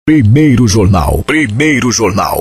Primeiro Jornal.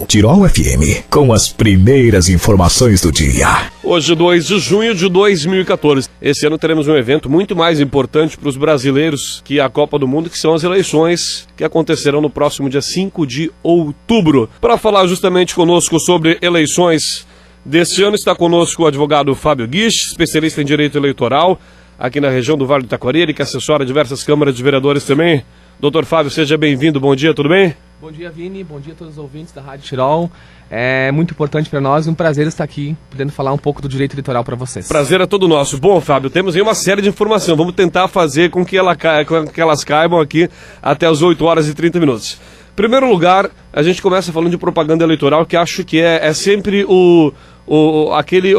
Tirol FM, com as primeiras informações do dia. Hoje, 2 de junho de 2014. Esse ano teremos um evento muito mais importante para os brasileiros que a Copa do Mundo, que são as eleições que acontecerão no próximo dia 5 de outubro. Para falar justamente conosco sobre eleições deste ano, está conosco o advogado Fábio Guiche, especialista em direito eleitoral, aqui na região do Vale do Taquari, ele que assessora diversas câmaras de vereadores também. Doutor Fábio, seja bem-vindo, bom dia, tudo bem? Bom dia, Vini, bom dia a todos os ouvintes da Rádio Tirol. É muito importante para nós e um prazer estar aqui, podendo falar um pouco do direito eleitoral para vocês. Prazer é todo nosso. Bom, Fábio, temos aí uma série de informação, vamos tentar fazer com que elas caibam aqui até as 8 horas e 30 minutos. Em primeiro lugar, a gente começa falando de propaganda eleitoral, que acho que é sempre o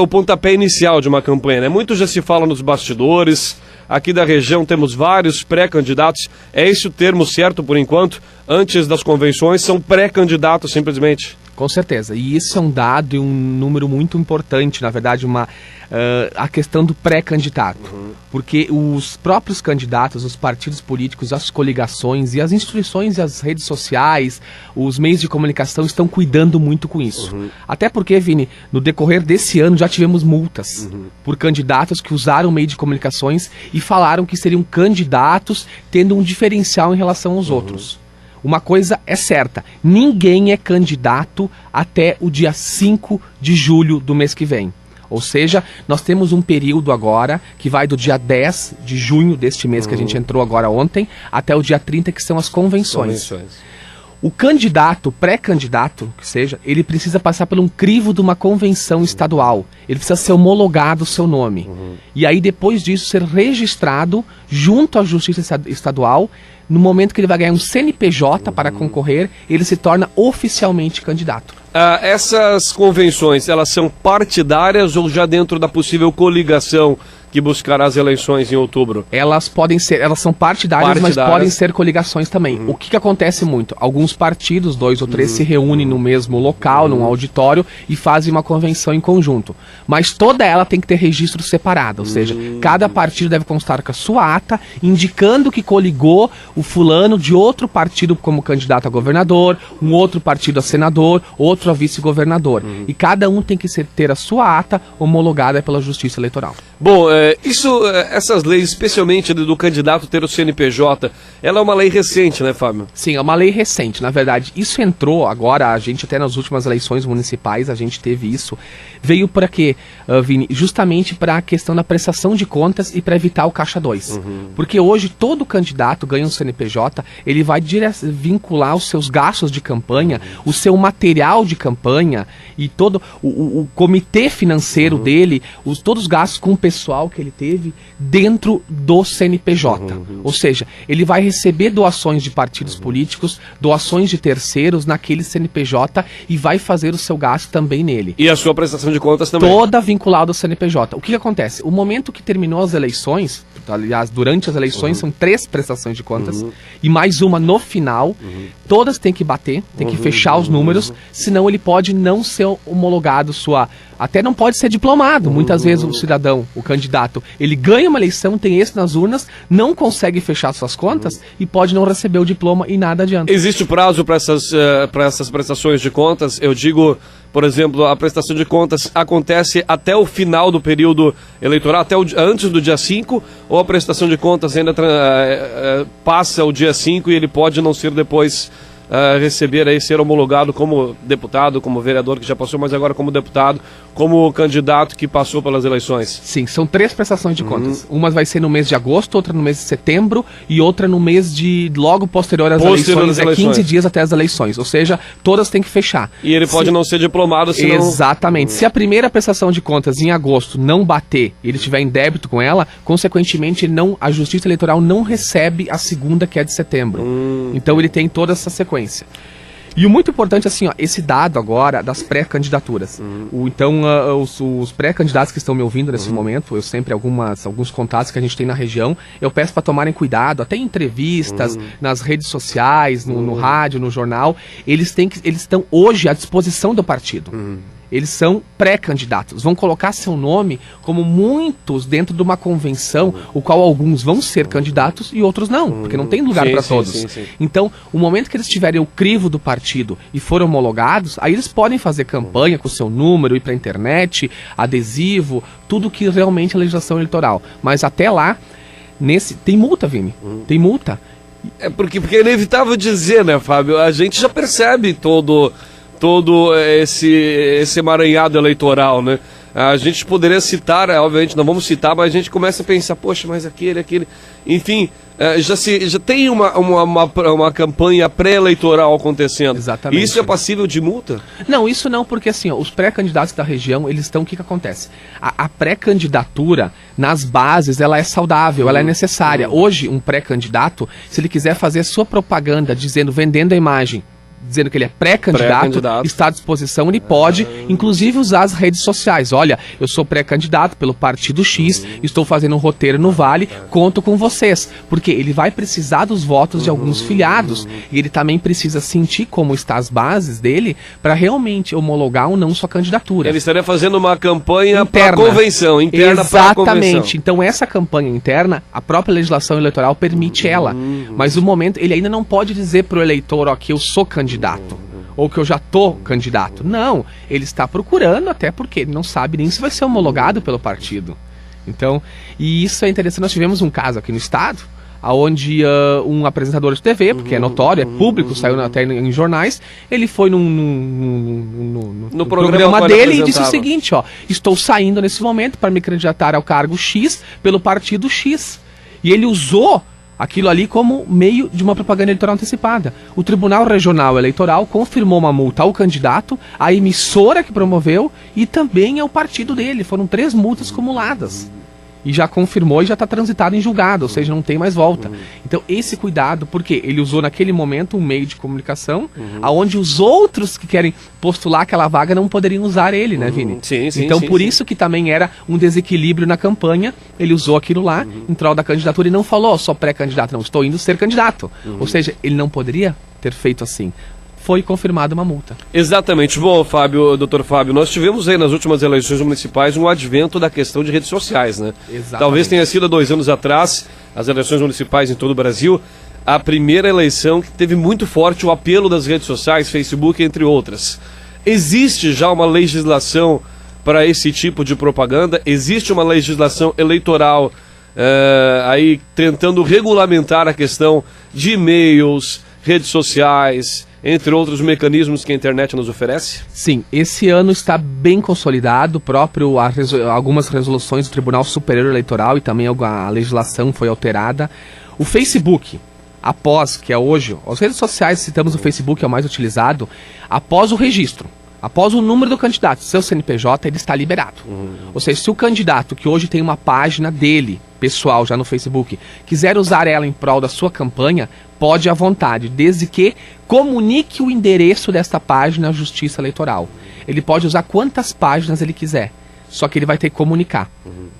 pontapé inicial de uma campanha, né? Muito já se fala nos bastidores. Aqui da região temos vários pré-candidatos. É esse o termo certo por enquanto? Antes das convenções, são pré-candidatos simplesmente? Com certeza. E isso é um dado e um número muito importante, na verdade, a questão do pré-candidato. Porque os próprios candidatos, os partidos políticos, as coligações e as instituições e as redes sociais, os meios de comunicação estão cuidando muito com isso. Até porque, Vini, no decorrer desse ano já tivemos multas por candidatos que usaram o meio de comunicações e falaram que seriam candidatos tendo um diferencial em relação aos outros. Uma coisa é certa, ninguém é candidato até o dia 5 de julho do mês que vem. Ou seja, nós temos um período agora que vai do dia 10 de junho deste mês que a gente entrou agora ontem, até o dia 30, que são as convenções. O candidato, pré-candidato, que seja, ele precisa passar por um crivo de uma convenção estadual. Ele precisa ser homologado o seu nome. E aí, depois disso, ser registrado junto à Justiça Estadual. No momento que ele vai ganhar um CNPJ para concorrer, ele se torna oficialmente candidato. Essas convenções, elas são partidárias ou já dentro da possível coligação que buscará as eleições em outubro? Elas são partidárias, mas podem ser coligações também. O que acontece muito? Alguns partidos, 2 ou 3, se reúnem no mesmo local, num auditório, e fazem uma convenção em conjunto. Mas toda ela tem que ter registro separado, ou seja, cada partido deve constar com a sua ata, indicando que coligou o fulano de outro partido como candidato a governador, um outro partido a senador, outro a vice-governador. E cada um tem que ter a sua ata homologada pela Justiça Eleitoral. Bom, essas leis, especialmente do candidato ter o CNPJ, ela é uma lei recente, né, Fábio? Sim, é uma lei recente. Na verdade, isso entrou agora, a gente até nas últimas eleições municipais, a gente teve isso. Veio para quê, Vini? Justamente para a questão da prestação de contas e para evitar o Caixa 2. Porque hoje todo candidato ganha um CNPJ, ele vai vincular os seus gastos de campanha, o seu material de campanha e todo o comitê financeiro dele, todos os gastos com o pessoal que ele teve dentro do CNPJ. Ou seja, ele vai receber doações de partidos políticos, doações de terceiros naquele CNPJ e vai fazer o seu gasto também nele. E a sua prestação de contas também? Toda vinculada ao CNPJ. O que acontece? O momento que terminou as eleições, aliás, durante as eleições são 3 prestações de contas e mais uma no final, todas têm que bater, tem que fechar os números, senão ele pode não ser homologado até não pode ser diplomado. Muitas vezes o cidadão, o candidato, ele ganha uma eleição, tem esse nas urnas, não consegue fechar suas contas e pode não receber o diploma e nada adianta. Existe prazo para essas prestações de contas? Eu digo, por exemplo, a prestação de contas acontece até o final do período eleitoral, antes do dia 5, ou a prestação de contas ainda passa o dia 5 e ele pode não ser depois ser homologado como deputado, como vereador que já passou, mas agora como deputado, como candidato que passou pelas eleições? Sim, são 3 prestações de contas. Uma vai ser no mês de agosto, outra no mês de setembro e outra no mês de logo posterior às eleições, 15 dias até as eleições, ou seja, todas têm que fechar. E ele pode não ser diplomado, senão... Exatamente. Se a primeira prestação de contas em agosto não bater, ele estiver em débito com ela, consequentemente a Justiça Eleitoral não recebe a segunda, que é de setembro. Então ele tem toda essa sequência. E o muito importante, assim, ó, esse dado agora das pré-candidaturas. Então, os pré-candidatos que estão me ouvindo nesse momento, eu sempre, alguns contatos que a gente tem na região, eu peço para tomarem cuidado, até em entrevistas, nas redes sociais, no rádio, no jornal, eles estão hoje à disposição do partido. eles são pré-candidatos. Vão colocar seu nome como muitos dentro de uma convenção, o qual alguns vão ser candidatos e outros não, porque não tem lugar para todos. Sim. Então, o momento que eles tiverem o crivo do partido e forem homologados, aí eles podem fazer campanha com o seu número, ir para a internet, adesivo, tudo que realmente é legislação eleitoral. Mas até lá, tem multa, Vini, tem multa. É porque é inevitável dizer, né, Fábio? A gente já percebe todo esse emaranhado eleitoral, né? A gente poderia citar, obviamente não vamos citar, mas a gente começa a pensar, poxa, mas aquele, enfim, já tem uma campanha pré-eleitoral acontecendo. Exatamente. Isso é passível de multa? Não, isso não, porque assim, ó, os pré-candidatos da região, eles estão, o que acontece? A pré-candidatura, nas bases, ela é saudável, ela é necessária. Hoje, um pré-candidato, se ele quiser fazer a sua propaganda, vendendo a imagem, dizendo que ele é pré-candidato, está à disposição, ele pode, inclusive, usar as redes sociais. Olha, eu sou pré-candidato pelo Partido X, estou fazendo um roteiro no Vale, conto com vocês. Porque ele vai precisar dos votos de alguns filiados, e ele também precisa sentir como estão as bases dele, para realmente homologar ou não sua candidatura. Ele estaria fazendo uma campanha para a convenção, interna para a convenção. Exatamente. Então, essa campanha interna, a própria legislação eleitoral permite ela. Mas no momento, ele ainda não pode dizer para o eleitor, ó, que eu sou candidato, ou que eu já estou candidato. Não, ele está procurando, até porque ele não sabe nem se vai ser homologado pelo partido. Então, e isso é interessante. Nós tivemos um caso aqui no estado, onde um apresentador de TV, porque é notório, é público, saiu até em jornais, ele foi no programa dele e disse o seguinte, ó, estou saindo nesse momento para me candidatar ao cargo X pelo partido X. E ele usou aquilo ali como meio de uma propaganda eleitoral antecipada. O Tribunal Regional Eleitoral confirmou uma multa ao candidato, à emissora que promoveu e também ao partido dele. Foram 3 multas acumuladas. E já confirmou e já está transitado em julgado, ou seja, não tem mais volta. Então, esse cuidado, porque ele usou naquele momento um meio de comunicação, aonde os outros que querem postular aquela vaga não poderiam usar ele, né, Vini? Sim, então, por isso que também era um desequilíbrio na campanha, ele usou aquilo lá, em prol da candidatura, e não falou, só pré-candidato, não, estou indo ser candidato. Ou seja, ele não poderia ter feito assim. Foi confirmada uma multa. Exatamente. Bom, doutor Fábio, nós tivemos aí nas últimas eleições municipais um advento da questão de redes sociais, né? Exatamente. Talvez tenha sido há 2 anos atrás, as eleições municipais em todo o Brasil, a primeira eleição que teve muito forte o apelo das redes sociais, Facebook, entre outras. Existe já uma legislação para esse tipo de propaganda? Existe uma legislação eleitoral aí tentando regulamentar a questão de e-mails, redes sociais, entre outros mecanismos que a internet nos oferece? Sim, esse ano está bem consolidado, algumas resoluções do Tribunal Superior Eleitoral e também a legislação foi alterada. O Facebook, após, que é hoje, as redes sociais, citamos o Facebook, é o mais utilizado, após o registro, após o número do candidato, seu CNPJ, ele está liberado. Ou seja, se o candidato que hoje tem uma página dele, pessoal, já no Facebook, quiser usar ela em prol da sua campanha, pode à vontade, desde que comunique o endereço desta página à Justiça Eleitoral. Ele pode usar quantas páginas ele quiser, só que ele vai ter que comunicar.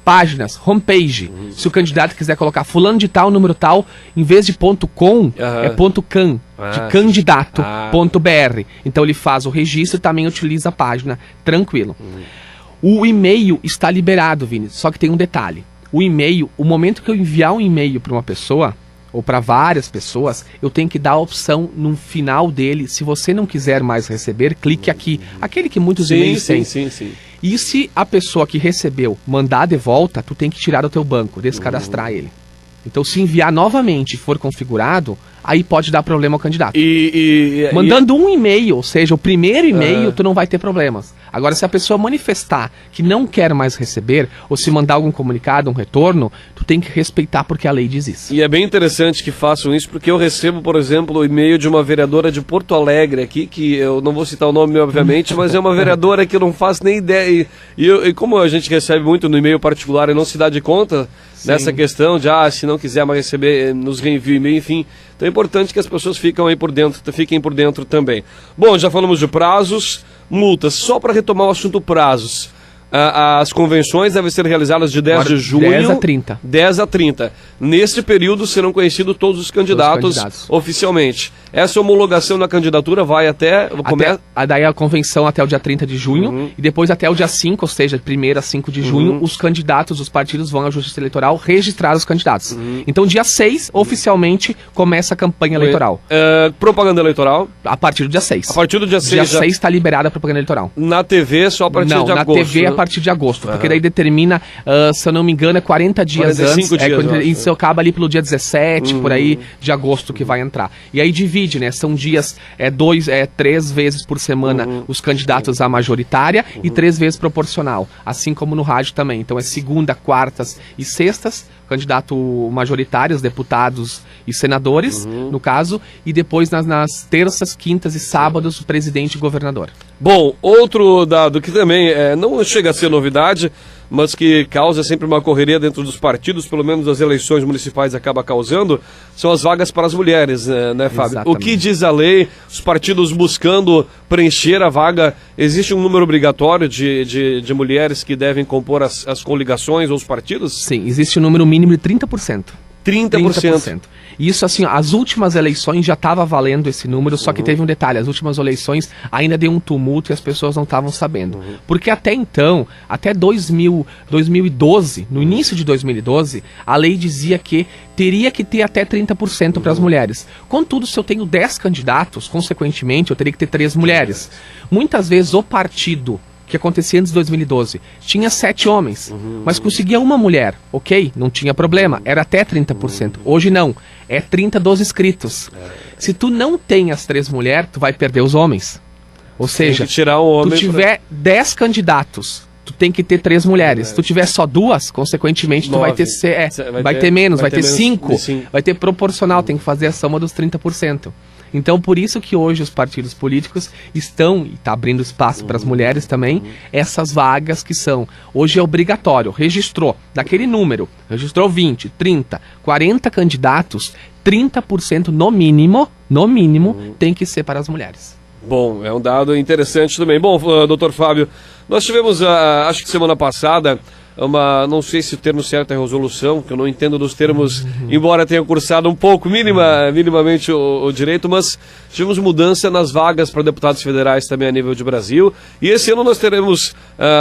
Páginas, homepage. Se o candidato quiser colocar fulano de tal, número tal, em vez de .com, é .can, de candidato.br. Então ele faz o registro e também utiliza a página, tranquilo. O e-mail está liberado, Vini, só que tem um detalhe. O e-mail, o momento que eu enviar um e-mail para uma pessoa, ou para várias pessoas, eu tenho que dar a opção no final dele, se você não quiser mais receber, clique aqui. Aquele que muitos e-mails têm. Sim. E se a pessoa que recebeu mandar de volta, tu tem que tirar do teu banco, descadastrar ele. Então, se enviar novamente e for configurado, aí pode dar problema ao candidato. Mandando um e-mail, ou seja, o primeiro e-mail, tu não vai ter problemas. Agora, se a pessoa manifestar que não quer mais receber, ou se mandar algum comunicado, um retorno, tu tem que respeitar porque a lei diz isso. E é bem interessante que façam isso, porque eu recebo, por exemplo, o e-mail de uma vereadora de Porto Alegre aqui, que eu não vou citar o nome, obviamente, mas é uma vereadora que eu não faço nem ideia. E como a gente recebe muito no e-mail particular e não se dá de conta nessa questão de, se não quiser mais receber, nos reenvia o e-mail, enfim. Então é importante que as pessoas fiquem por dentro também. Bom, já falamos de prazos, multas. Só para retomar o assunto prazos. As convenções devem ser realizadas de 10 de junho... 10 a 30. 10 a 30. Neste período serão conhecidos todos os candidatos oficialmente. Essa homologação na candidatura vai até... Daí a convenção até o dia 30 de junho, e depois até o dia 5, ou seja, 1º a 5 de junho, os candidatos, os partidos vão à Justiça Eleitoral registrar os candidatos. Então, dia 6, oficialmente, começa a campanha eleitoral. Propaganda eleitoral? A partir do dia 6. A partir do dia 6. Dia 6 está liberada a propaganda eleitoral. Na TV só a partir de agosto? Não, na TV a partir de agosto, porque daí determina, se eu não me engano, 40 dias 45 antes. Dias, isso acaba ali pelo dia 17, por aí, de agosto que vai entrar. E aí divide, né? São dias, 3 vezes por semana os candidatos à majoritária e 3 vezes proporcional, assim como no rádio também. Então é segunda, quartas e sextas, candidato majoritários, deputados e senadores, no caso, e depois nas terças, quintas e sábados, o presidente e governador. Bom, outro dado que também não chega a ser novidade, mas que causa sempre uma correria dentro dos partidos, pelo menos as eleições municipais acaba causando, são as vagas para as mulheres, né, Fábio? Exatamente. O que diz a lei, os partidos buscando preencher a vaga, existe um número obrigatório de mulheres que devem compor as coligações ou os partidos? Sim, existe um número mínimo de 30%. 30%. Isso, assim, as últimas eleições já estava valendo esse número, só que teve um detalhe, as últimas eleições ainda deu um tumulto e as pessoas não estavam sabendo. Porque até então, até 2012, no início de 2012, a lei dizia que teria que ter até 30% para as mulheres. Contudo, se eu tenho 10 candidatos, consequentemente, eu teria que ter 3 mulheres. Muitas vezes o partido que acontecia antes de 2012, tinha 7 homens, mas conseguia uma mulher, ok? Não tinha problema, era até 30%. Hoje não, é 30 dos inscritos. Se tu não tem as 3 mulheres, tu vai perder os homens. Ou seja, tirar um homem tu tiver 10 candidatos, tu tem que ter 3 mulheres. Se tu tiver só 2, consequentemente, 9. Tu vai ter, vai ter menos, vai ter 5, vai ter proporcional, tem que fazer a soma dos 30%. Então, por isso que hoje os partidos políticos estão, e está abrindo espaço para as mulheres também, essas vagas que são, hoje é obrigatório, registrou daquele número, registrou 20, 30, 40 candidatos, 30% no mínimo, tem que ser para as mulheres. Bom, é um dado interessante também. Bom, doutor Fábio, nós tivemos, acho que semana passada, não sei se o termo certo é resolução, que eu não entendo dos termos, embora tenha cursado um pouco, minimamente o direito, mas tivemos mudança nas vagas para deputados federais também a nível de Brasil, e esse ano nós teremos,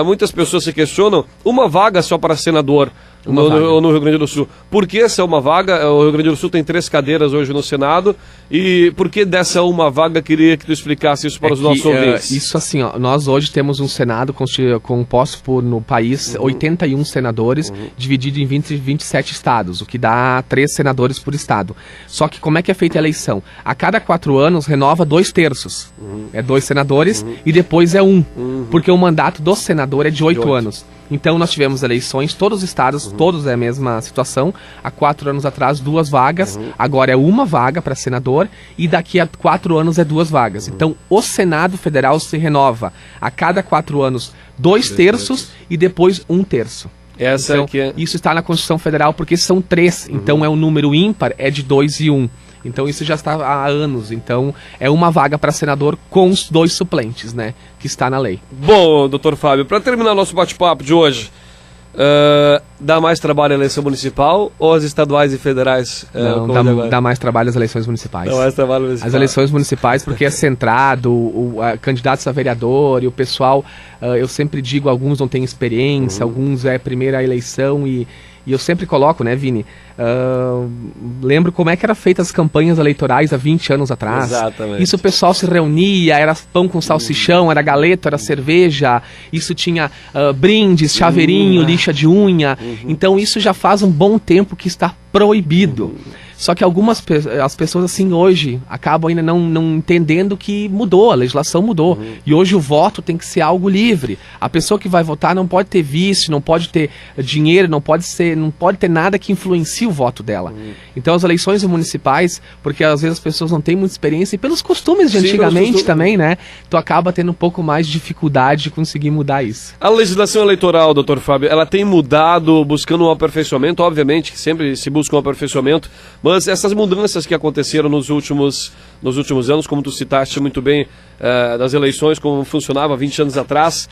muitas pessoas se questionam, uma vaga só para senador no Rio Grande do Sul. Por que essa uma vaga? O Rio Grande do Sul tem 3 cadeiras hoje no Senado, e por que dessa uma vaga? Queria que tu explicasse isso para os nossos ouvintes. Isso assim, ó, nós hoje temos um Senado composto no país, 81 senadores, dividido em 27 estados, o que dá 3 senadores por estado. Só que como é que é feita a eleição? A cada 4 anos renova 2/3. É 2 senadores e depois é 1, porque o mandato do senador é de 8 anos. Então nós tivemos eleições, todos os estados, todos é a mesma situação. Há 4 anos atrás, 2 vagas, agora é 1 vaga para senador e daqui a 4 anos é 2 vagas. Então o Senado Federal se renova a cada 4 anos 2/3 e depois 1/3. Então, isso está na Constituição Federal porque são 3, então é um número ímpar, é de 2 e 1. Então isso já está há anos, então é 1 vaga para senador com os 2 suplentes, né, que está na lei. Bom, doutor Fábio, para terminar nosso bate-papo de hoje, dá mais trabalho a eleição municipal ou as estaduais e federais? Não, dá mais trabalho às eleições municipais. Dá mais trabalho municipal. As eleições municipais, porque é centrado, candidatos a vereador e o pessoal, eu sempre digo, alguns não têm experiência, alguns é primeira eleição e eu sempre coloco, né, Vini, lembro como é que era feita as campanhas eleitorais há 20 anos atrás. Exatamente. Isso o pessoal se reunia, era pão com salsichão, era galeto, era cerveja, isso tinha brindes, chaveirinho, lixa de unha. Então isso já faz um bom tempo que está proibido. Só que as pessoas assim hoje acabam ainda não entendendo que mudou, a legislação mudou. E hoje o voto tem que ser algo livre. A pessoa que vai votar não pode ter vício, não pode ter dinheiro, não pode ter nada que influencie o voto dela. Então as eleições municipais, porque às vezes as pessoas não têm muita experiência, e pelos costumes de antigamente também, né? Tu acaba tendo um pouco mais de dificuldade de conseguir mudar isso. A legislação eleitoral, doutor Fábio, ela tem mudado buscando um aperfeiçoamento, obviamente que sempre se busca um aperfeiçoamento, Mas essas mudanças que aconteceram nos últimos anos, como tu citaste muito bem, das eleições, como funcionava 20 anos atrás,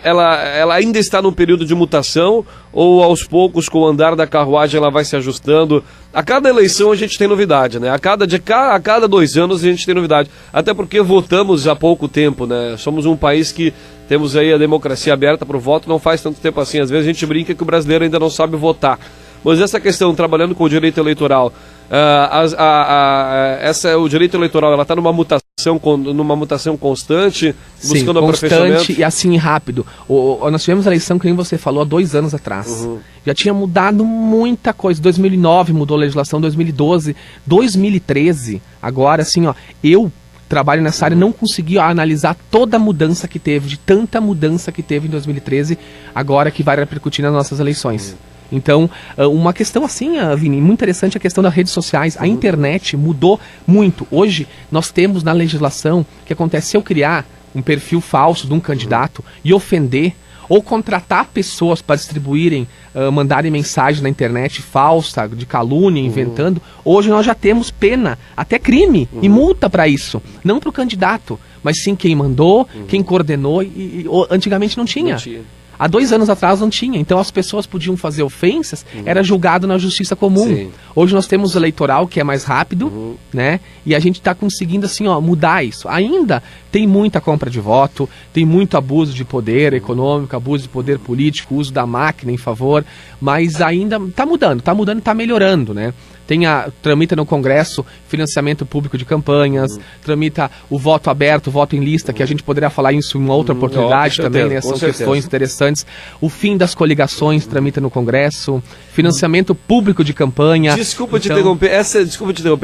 ela ainda está num período de mutação, ou aos poucos, com o andar da carruagem, ela vai se ajustando? A cada eleição a gente tem novidade, né? A cada 2 anos a gente tem novidade. Até porque votamos há pouco tempo, né? Somos um país que temos aí a democracia aberta para o voto, não faz tanto tempo assim. Às vezes a gente brinca que o brasileiro ainda não sabe votar. Mas essa questão, trabalhando com o direito eleitoral, o direito eleitoral, ela está numa mutação constante, buscando aperfeiçoamento? Constante e assim rápido. Nós tivemos a eleição, que nem você falou, há 2 anos atrás. Já tinha mudado muita coisa. 2009 mudou a legislação, 2012, 2013. Agora, assim, ó, eu trabalho nessa área, não consegui analisar toda a mudança que teve, de tanta mudança que teve em 2013, agora que vai repercutir nas nossas eleições. Então, uma questão assim, Vini, muito interessante, a questão das redes sociais. A internet mudou muito. Hoje, nós temos na legislação que acontece, se eu criar um perfil falso de um candidato e ofender, ou contratar pessoas para distribuírem, mandarem mensagem na internet falsa, de calúnia, inventando, hoje nós já temos pena, até crime e multa para isso. Não para o candidato, mas sim quem mandou, quem coordenou, e antigamente não tinha. Há 2 anos atrás não tinha, então as pessoas podiam fazer ofensas, era julgado na justiça comum. Sim. Hoje nós temos o eleitoral, que é mais rápido, né? E a gente está conseguindo, assim, ó, mudar isso. Ainda tem muita compra de voto, tem muito abuso de poder econômico, abuso de poder político, uso da máquina em favor, mas ainda está mudando, está melhorando, né? Tramita no Congresso financiamento público de campanhas, tramita o voto aberto, o voto em lista, que a gente poderia falar isso em uma outra oportunidade também, né? São questões interessantes. O fim das coligações tramita no Congresso, financiamento público de campanha. Desculpa te interromper,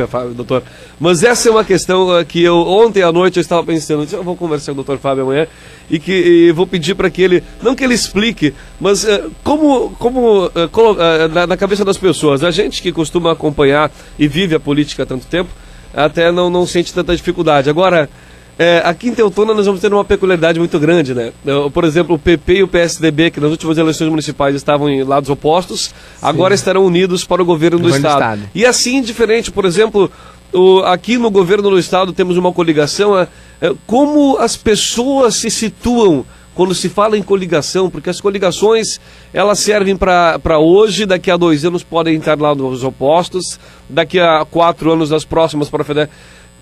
Fábio, doutor, mas essa é uma questão que ontem à noite eu estava pensando, eu vou conversar com o doutor Fábio amanhã, e vou pedir para que ele, não que ele explique, mas na cabeça das pessoas, a gente que costuma acompanhar e vive a política há tanto tempo, até não sente tanta dificuldade. Agora, aqui em Teutônia nós vamos ter uma peculiaridade muito grande, né? Por exemplo, o PP e o PSDB, que nas últimas eleições municipais estavam em lados opostos, agora estarão unidos para o governo do Estado. E assim, diferente, por exemplo, aqui no governo do Estado temos uma coligação. Como as pessoas se situam quando se fala em coligação? Porque as coligações, elas servem para hoje, daqui a 2 anos podem estar lá nos opostos, daqui a 4 anos as próximas para a federal.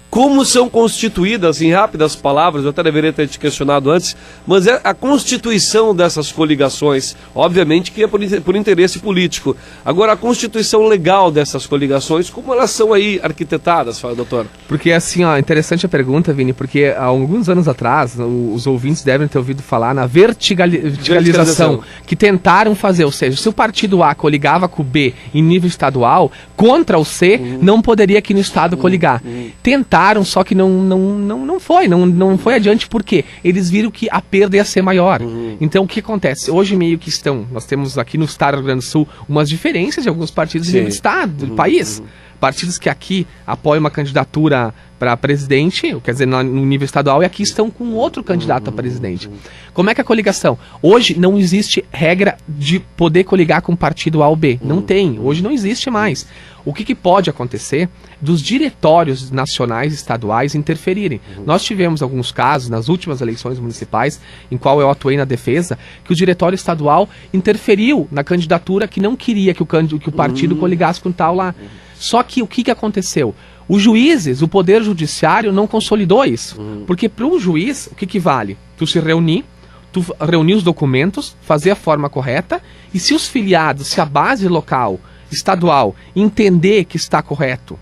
Como são constituídas, em rápidas palavras, eu até deveria ter te questionado antes, mas é a constituição dessas coligações, obviamente que é por interesse político. Agora, a constituição legal dessas coligações, como elas são aí arquitetadas, doutor? Porque assim, ó, interessante a pergunta, Vini, porque há alguns anos atrás, os ouvintes devem ter ouvido falar na verticalização que tentaram fazer, ou seja, se o partido A coligava com o B em nível estadual, contra o C, não poderia aqui no estado coligar. Tentaram, só que não foi adiante, porque eles viram que a perda ia ser maior. Então o que acontece? Hoje meio que nós temos aqui no estado do Rio Grande do Sul umas diferenças de alguns partidos do estado, do país. Partidos que aqui apoiam uma candidatura para presidente, quer dizer, no nível estadual, e aqui estão com outro candidato a presidente. Como é que é a coligação? Hoje não existe regra de poder coligar com partido A ou B. Não tem. Hoje não existe mais. O que pode acontecer dos diretórios nacionais e estaduais interferirem? Nós tivemos alguns casos nas últimas eleições municipais, em qual eu atuei na defesa, que o diretório estadual interferiu na candidatura que não queria que o partido coligasse com tal lá. Só que o que aconteceu? Os juízes, o poder judiciário não consolidou isso. Porque para um juiz, o que vale? Tu se reunir, tu reunir os documentos, fazer a forma correta, e se os filiados, se a base local, estadual, entender que está correto,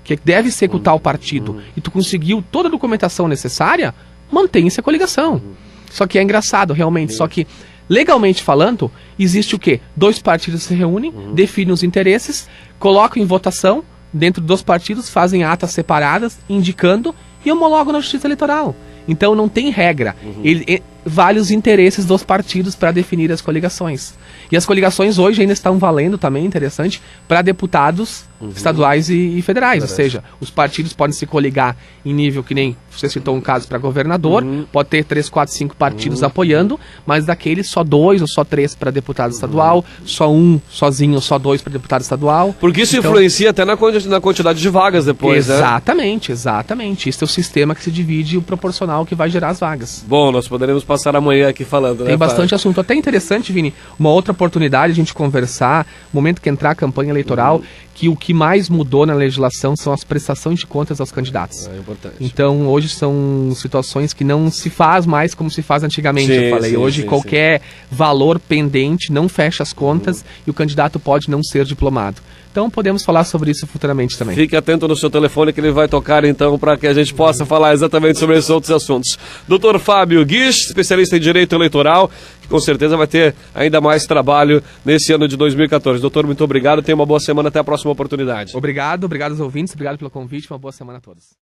que deve executar o partido, e tu conseguiu toda a documentação necessária, mantém-se a coligação. Só que é engraçado, realmente, só que legalmente falando, existe o quê? 2 partidos se reúnem, definem os interesses, colocam em votação, dentro dos partidos, fazem atas separadas, indicando, e homologam na Justiça Eleitoral. Então não tem regra. vale os interesses dos partidos para definir as coligações. E as coligações hoje ainda estão valendo também, interessante, para deputados estaduais e federais. Ou seja, os partidos podem se coligar em nível que nem você citou um caso para governador, pode ter 3, 4, 5 partidos apoiando, mas daqueles só 2 ou só 3 para deputado estadual, só um sozinho ou só 2 para deputado estadual. Porque isso influencia até na quantidade de vagas depois, exatamente, né? Exatamente. Esse é o sistema que se divide e o proporcional que vai gerar as vagas. Bom, nós poderemos passar amanhã aqui falando, né? Tem bastante assunto. Até interessante, Vini, uma outra oportunidade a gente conversar, no momento que entrar a campanha eleitoral, que o que mais mudou na legislação são as prestações de contas aos candidatos. É importante. Então, hoje são situações que não se faz mais como se faz antigamente, eu falei. Hoje, qualquer valor pendente não fecha as contas e o candidato pode não ser diplomado. Então, podemos falar sobre isso futuramente também. Fique atento no seu telefone que ele vai tocar, então, para que a gente possa falar exatamente sobre esses outros assuntos. Dr. Fábio Guisch, especialista em Direito Eleitoral, que com certeza vai ter ainda mais trabalho nesse ano de 2014. Doutor, muito obrigado. Tenha uma boa semana. Até a próxima oportunidade. Obrigado aos ouvintes. Obrigado pelo convite. Uma boa semana a todos.